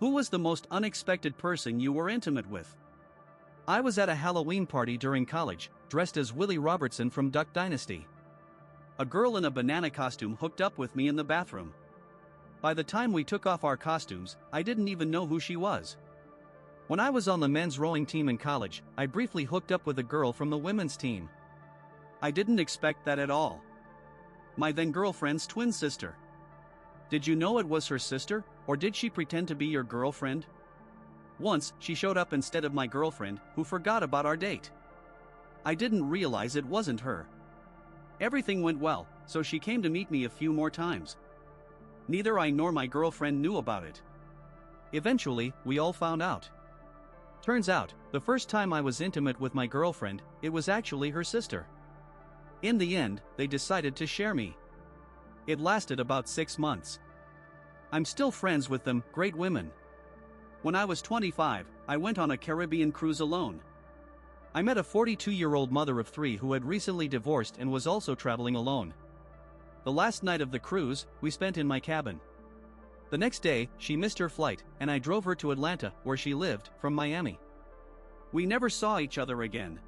Who was the most unexpected person you were intimate with? I was at a Halloween party during college, dressed as Willie Robertson from Duck Dynasty. A girl in a banana costume hooked up with me in the bathroom. By the time we took off our costumes, I didn't even know who she was. When I was on the men's rowing team in college, I briefly hooked up with a girl from the women's team. I didn't expect that at all. My then girlfriend's twin sister. Did you know it was her sister, or did she pretend to be your girlfriend? Once, she showed up instead of my girlfriend, who forgot about our date. I didn't realize it wasn't her. Everything went well, so she came to meet me a few more times. Neither I nor my girlfriend knew about it. Eventually, we all found out. Turns out, the first time I was intimate with my girlfriend, it was actually her sister. In the end, they decided to share me. It lasted about 6 months. I'm still friends with them, great women. When I was 25, I went on a Caribbean cruise alone. I met a 42-year-old mother of 3 who had recently divorced and was also traveling alone. The last night of the cruise, we spent in my cabin. The next day, she missed her flight, and I drove her to Atlanta, where she lived, from Miami. We never saw each other again.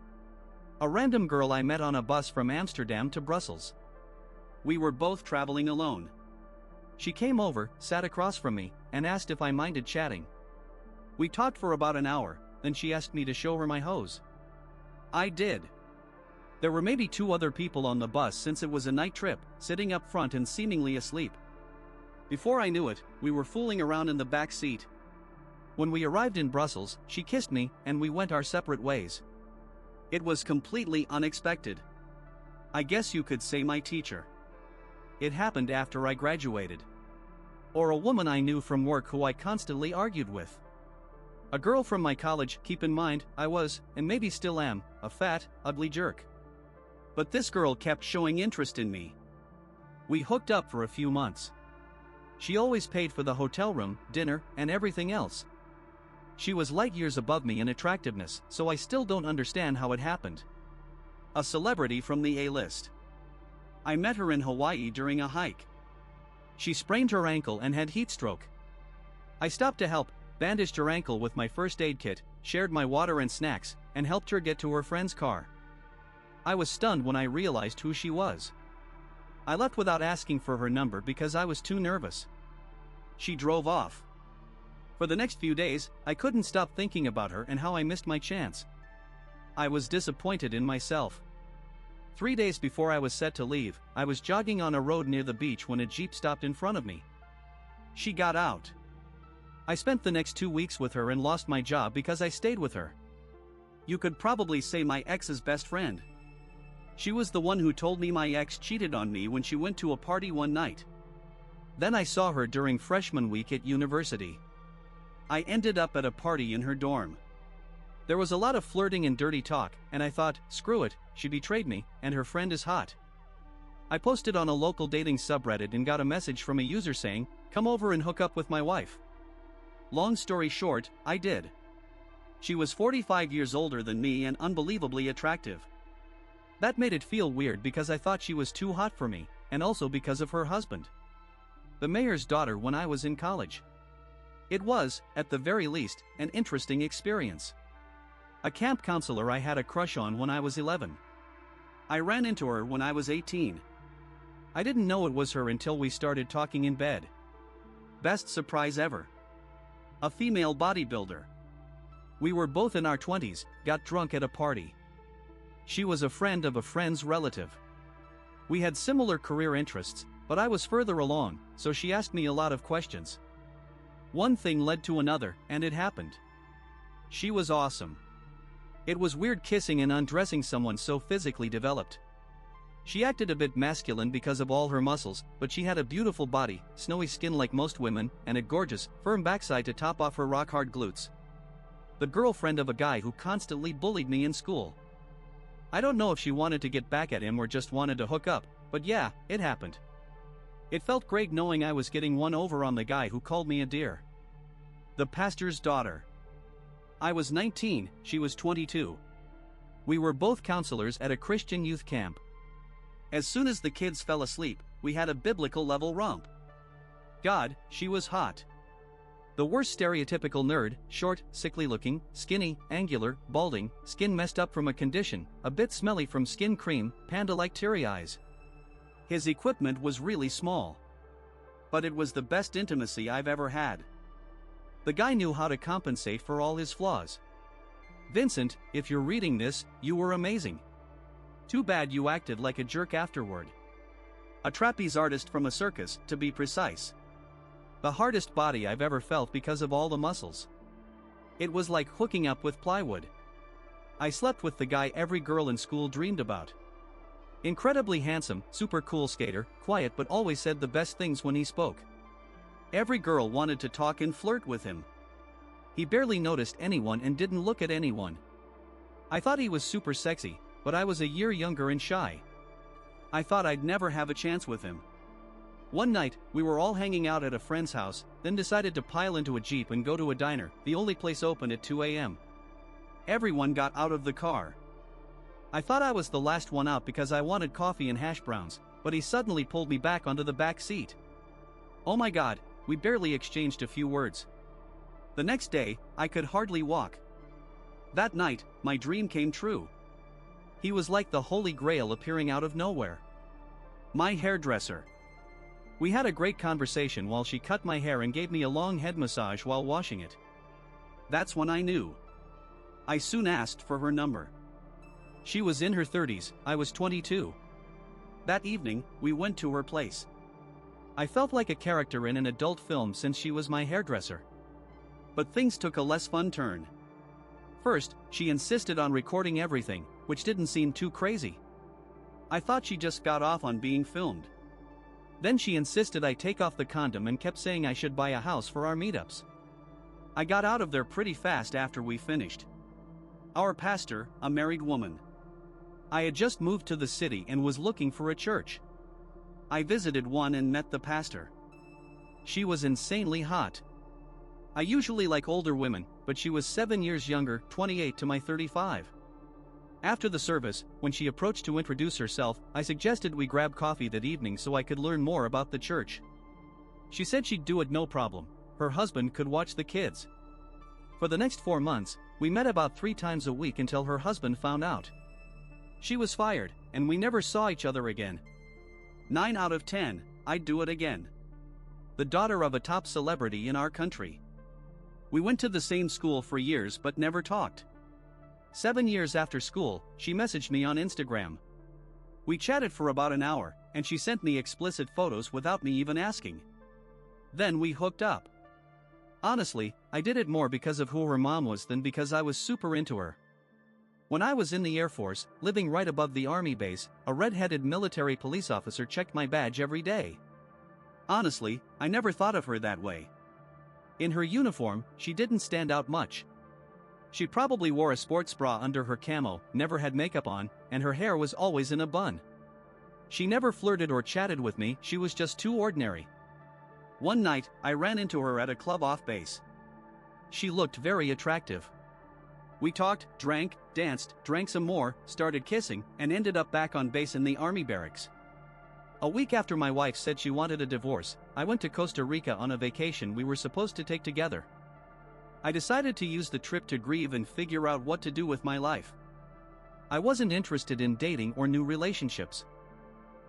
A random girl I met on a bus from Amsterdam to Brussels. We were both traveling alone. She came over, sat across from me, and asked if I minded chatting. We talked for about an hour, then she asked me to show her my hose. I did. There were maybe 2 other people on the bus since it was a night trip, sitting up front and seemingly asleep. Before I knew it, we were fooling around in the back seat. When we arrived in Brussels, she kissed me, and we went our separate ways. It was completely unexpected. I guess you could say my teacher. It happened after I graduated. Or a woman I knew from work who I constantly argued with. A girl from my college. Keep in mind, I was, and maybe still am, a fat, ugly jerk. But this girl kept showing interest in me. We hooked up for a few months. She always paid for the hotel room, dinner, and everything else. She was light years above me in attractiveness, so I still don't understand how it happened. A celebrity from the A-list. I met her in Hawaii during a hike. She sprained her ankle and had heat stroke. I stopped to help, bandaged her ankle with my first aid kit, shared my water and snacks, and helped her get to her friend's car. I was stunned when I realized who she was. I left without asking for her number because I was too nervous. She drove off. For the next few days, I couldn't stop thinking about her and how I missed my chance. I was disappointed in myself. 3 days before I was set to leave, I was jogging on a road near the beach when a Jeep stopped in front of me. She got out. I spent the next 2 weeks with her and lost my job because I stayed with her. You could probably say my ex's best friend. She was the one who told me my ex cheated on me when she went to a party one night. Then I saw her during freshman week at university. I ended up at a party in her dorm. There was a lot of flirting and dirty talk, and I thought, screw it, she betrayed me, and her friend is hot. I posted on a local dating subreddit and got a message from a user saying, come over and hook up with my wife. Long story short, I did. She was 45 years older than me and unbelievably attractive. That made it feel weird because I thought she was too hot for me, and also because of her husband. The mayor's daughter when I was in college. It was, at the very least, an interesting experience. A camp counselor I had a crush on when I was 11. I ran into her when I was 18. I didn't know it was her until we started talking in bed. Best surprise ever. A female bodybuilder. We were both in our 20s, got drunk at a party. She was a friend of a friend's relative. We had similar career interests, but I was further along, so she asked me a lot of questions. One thing led to another, and it happened. She was awesome. It was weird kissing and undressing someone so physically developed. She acted a bit masculine because of all her muscles, but she had a beautiful body, snowy skin like most women, and a gorgeous, firm backside to top off her rock-hard glutes. The girlfriend of a guy who constantly bullied me in school. I don't know if she wanted to get back at him or just wanted to hook up, but yeah, it happened. It felt great knowing I was getting one over on the guy who called me a dear. The pastor's daughter. I was 19, she was 22. We were both counselors at a Christian youth camp. As soon as the kids fell asleep, we had a biblical level romp. God, she was hot. The worst stereotypical nerd: short, sickly looking, skinny, angular, balding, skin messed up from a condition, a bit smelly from skin cream, panda-like teary eyes. His equipment was really small. But it was the best intimacy I've ever had. The guy knew how to compensate for all his flaws. Vincent, if you're reading this, you were amazing. Too bad you acted like a jerk afterward. A trapeze artist from a circus, to be precise. The hardest body I've ever felt because of all the muscles. It was like hooking up with plywood. I slept with the guy every girl in school dreamed about. Incredibly handsome, super cool skater, quiet but always said the best things when he spoke. Every girl wanted to talk and flirt with him. He barely noticed anyone and didn't look at anyone. I thought he was super sexy, but I was a year younger and shy. I thought I'd never have a chance with him. One night, we were all hanging out at a friend's house, then decided to pile into a Jeep and go to a diner, the only place open at 2 a.m. Everyone got out of the car. I thought I was the last one out because I wanted coffee and hash browns, but he suddenly pulled me back onto the back seat. Oh my god, we barely exchanged a few words. The next day, I could hardly walk. That night, my dream came true. He was like the Holy Grail appearing out of nowhere. My hairdresser. We had a great conversation while she cut my hair and gave me a long head massage while washing it. That's when I knew. I soon asked for her number. She was in her 30s, I was 22. That evening, we went to her place. I felt like a character in an adult film since she was my hairdresser. But things took a less fun turn. First, she insisted on recording everything, which didn't seem too crazy. I thought she just got off on being filmed. Then she insisted I take off the condom and kept saying I should buy a house for our meetups. I got out of there pretty fast after we finished. Our pastor, a married woman. I had just moved to the city and was looking for a church. I visited one and met the pastor. She was insanely hot. I usually like older women, but she was 7 years younger, 28 to my 35. After the service, when she approached to introduce herself, I suggested we grab coffee that evening so I could learn more about the church. She said she'd do it no problem. Her husband could watch the kids. For the next 4 months, we met about 3 times a week until her husband found out. She was fired, and we never saw each other again. 9 out of 10, I'd do it again. The daughter of a top celebrity in our country. We went to the same school for years but never talked. 7 years after school, she messaged me on Instagram. We chatted for about an hour, and she sent me explicit photos without me even asking. Then we hooked up. Honestly, I did it more because of who her mom was than because I was super into her. When I was in the Air Force, living right above the Army base, a red-headed military police officer checked my badge every day. Honestly, I never thought of her that way. In her uniform, she didn't stand out much. She probably wore a sports bra under her camo, never had makeup on, and her hair was always in a bun. She never flirted or chatted with me, she was just too ordinary. One night, I ran into her at a club off base. She looked very attractive. We talked, drank, danced, drank some more, started kissing, and ended up back on base in the Army barracks. A week after my wife said she wanted a divorce, I went to Costa Rica on a vacation we were supposed to take together. I decided to use the trip to grieve and figure out what to do with my life. I wasn't interested in dating or new relationships.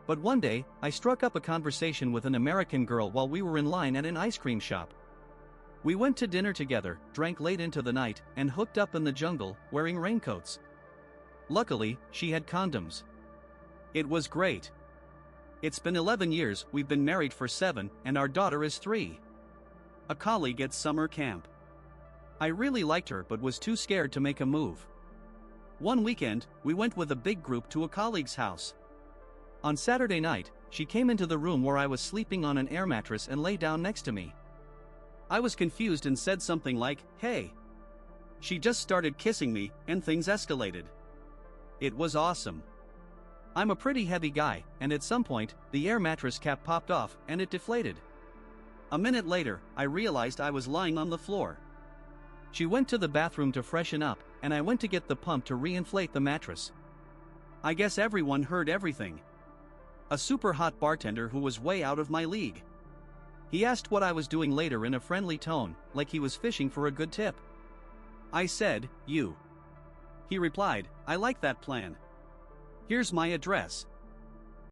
But one day, I struck up a conversation with an American girl while we were in line at an ice cream shop. We went to dinner together, drank late into the night, and hooked up in the jungle, wearing raincoats. Luckily, she had condoms. It was great. It's been 11 years, we've been married for 7, and our daughter is 3. A colleague at summer camp. I really liked her but was too scared to make a move. One weekend, we went with a big group to a colleague's house. On Saturday night, she came into the room where I was sleeping on an air mattress and lay down next to me. I was confused and said something like, "Hey." She just started kissing me, and things escalated. It was awesome. I'm a pretty heavy guy, and at some point, the air mattress cap popped off and it deflated. A minute later, I realized I was lying on the floor. She went to the bathroom to freshen up, and I went to get the pump to re-inflate the mattress. I guess everyone heard everything. A super hot bartender who was way out of my league. He asked what I was doing later in a friendly tone, like he was fishing for a good tip. I said, you. He replied, I like that plan. Here's my address.